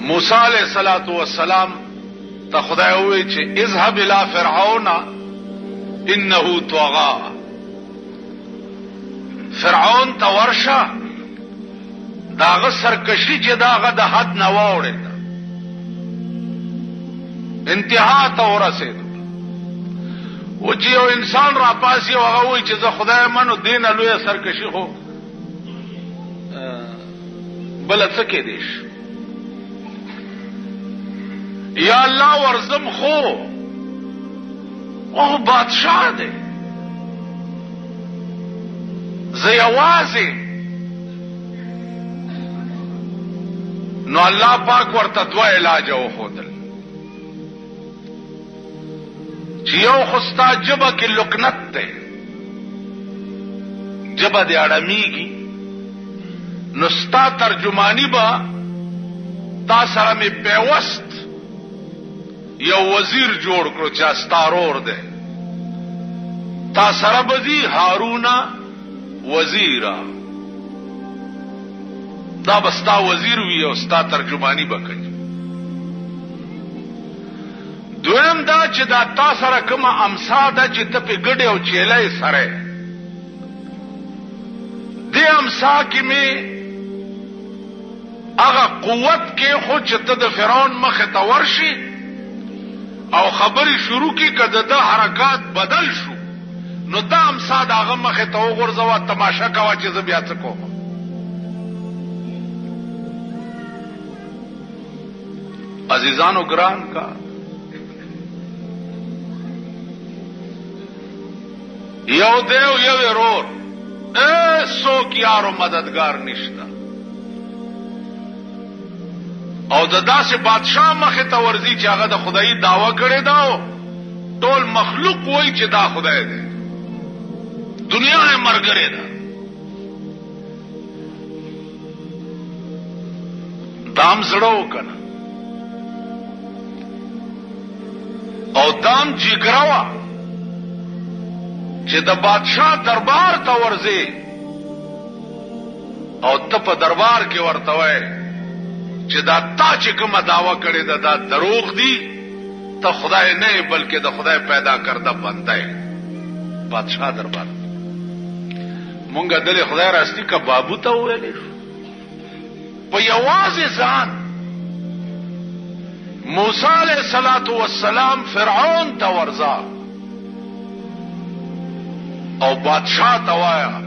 موسی علیہ الصلوۃ والسلام ته خدای وی چې اذهب الى فرعون انه طغى. فرعون ته ورشه داغه سرکشي چې داغه د حد نه واوړې انتها ته ورسېد. و چې یو انسان را پاسي او هغه وی چې زه خدای منو دینه لوی سرکشي خو بل څه کې دیش یا الله ورزم خو او بادشاہ دی زه یوازې. نو الله پاک ورته دوه علاج وښودل چې یو خو ستا ژبه کې لکنت دی، ژبه دې اړمیږي، نو ستا ترجمانی به تا سره مې پیوست یو وزیر جوړ کړو چې استارور دی، تا سره به دي هارون وزیرا، دا بستا وزیر وی او ستا ترجمانی بکړي. دویم دا چې دا تا سره کومه امسا ده چې ته په ګډه او چیلای سره دې امسا کې می هغه قوت کې خو چې ته د فرعون مخ ته ورشي او خبري شروع کی کده د حرکات بدل شو، نو دا امسا داغه مخ ته وګرځوا تماشا کوا چې زه بیا څه کوم. عزیزانو ګران کا یو دیو یو ورور څوک یارو مددگار نشتا او د داسې بادشاہ مخه ته ورځي چې هغه د خدای داوا کړی دا ټول مخلوق وای چې دا خدای دی، دنیا یې مرګره ده. دام زړو کنه او دام جګراوه چې د بادشاہ دربار ته ورځي او ته په دربار کې ورته وای چې دا تا چې کومه داوا کړې ده دا دروغ دي، ته خدای نه بلکې د خدای پیدا کرده بنده یې. بادشاہ دربار مونږه دل خدای راستی کا بابو ته ویلې په یوازې ځان. موسی علیہ الصلوۃ والسلام فرعون ته ورځا او بادشاہ ته وایا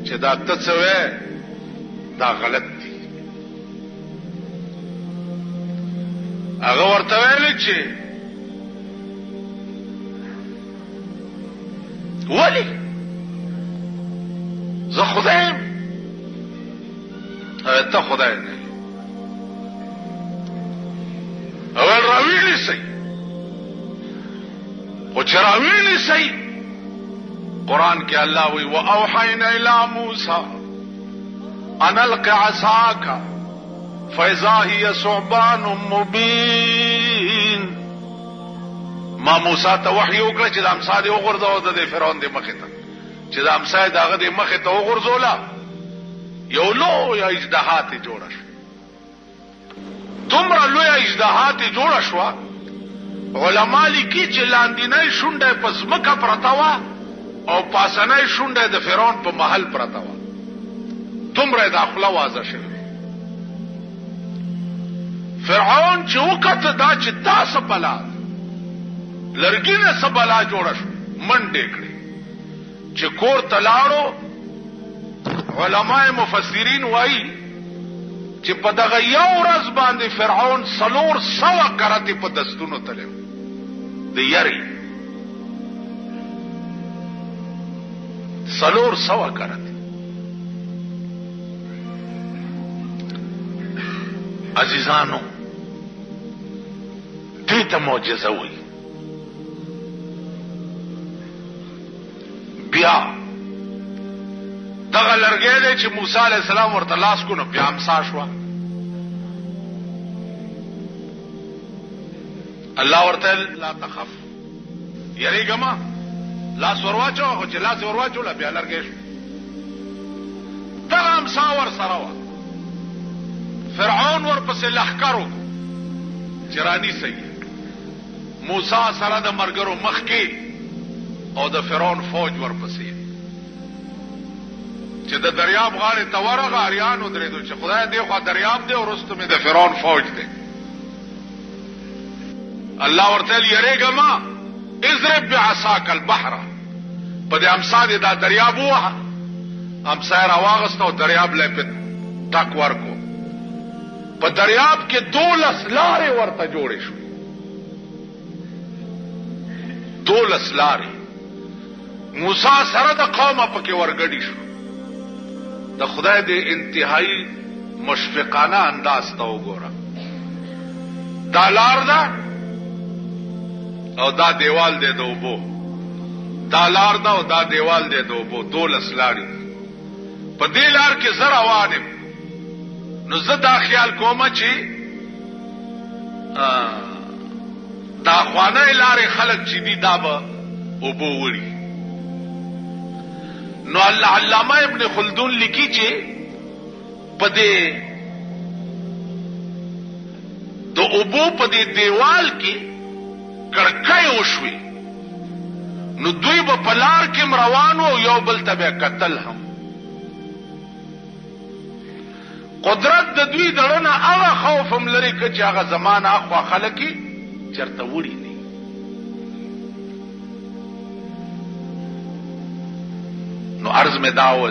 چې دا ته څه وې دا غلط دي. هغه ورته ویل چې ولی زه خدایم ته خدای نه اول راویلی سی خو چې راویلی سی قرآن کې الله وی واوحینا الی موسی ان الق عصاک فاذا هي ثعبان مبین. ما موسی ته وحی وکړه چې د امسا دې وغورځاو د فرعون د مخې ته، چې د امسا دغه د مخې ته وغورځولا یو لوی اجدها ته جوړه شو. دومره لوی اجدها ته جوړه شو علما لیکي چې لاندینۍ شونډه په ځمکه پرته وه او پاسنۍ شونډه د فرعون په محل پرته وه، دومره د خپله واضح شوه. فرعون چې وکړه دا چې تاسو بلا لرګینه سبلا جوړه شو منډې کړې چې کور تلاړو. علماء مفسرین وایي چې په دغه یو ورځ باندې فرعون 400 کراتې په دستونو تلو د یاري 400 کراتې. عزیزانو دې ته معجزه وایي. بیا دغه لرګی دی چې موسی علیہ السلام ورته لاس کو نو بیا امسا شوه. الله ورته لا تخف یریګما لاس ورواچو خو چې لاس ورواچو لا بیا لرګی شو. دغه امسا ور سره وه. فرعون فرعون ورپسې لښکر وکړو چې رانیسئ موسی سره د ملګرو مخکې او د فرعون فوج ورپسې چې د دریاب غاړې ته ورغه اریان ودرېدو چې خدای دې خوا دریاب دی او وروسته مې د فرعون فوج دی الله ورته ویل یریږه مه اضرب بعصاک البحر په دې امسا دې دا دریاب ووهه امسا یې راواغسته او دریاب له پې ټک ورکو په دریاب کې 12 لارې ورته جوړې شوې 12 لارې موسی سره د قومه پکې ورګډې شو د خدای دې انتهایی مشفقانه انداز ته وګوره دا لار ده او دا دیوال دی د اوبو دا لار ده او دا دیوال دی د اوبو 12 لارې په دې لار کې زه روان یم نو زه دا خیال کومه چې دا خوانه لارې خلک چې دي دا به اوبو وړي نو علامه ابن خلدون لیکي چې په دې د اوبو په دې دیوال کې کړکۍ وشوي نو دوی به په لار کې روانو او یو بل ته به قتل هم قدرت د دوی دړنه هغه خوف هم لري چې هغه زمانه اخوا خلک چرته وړي نه نو عرض میں دعوت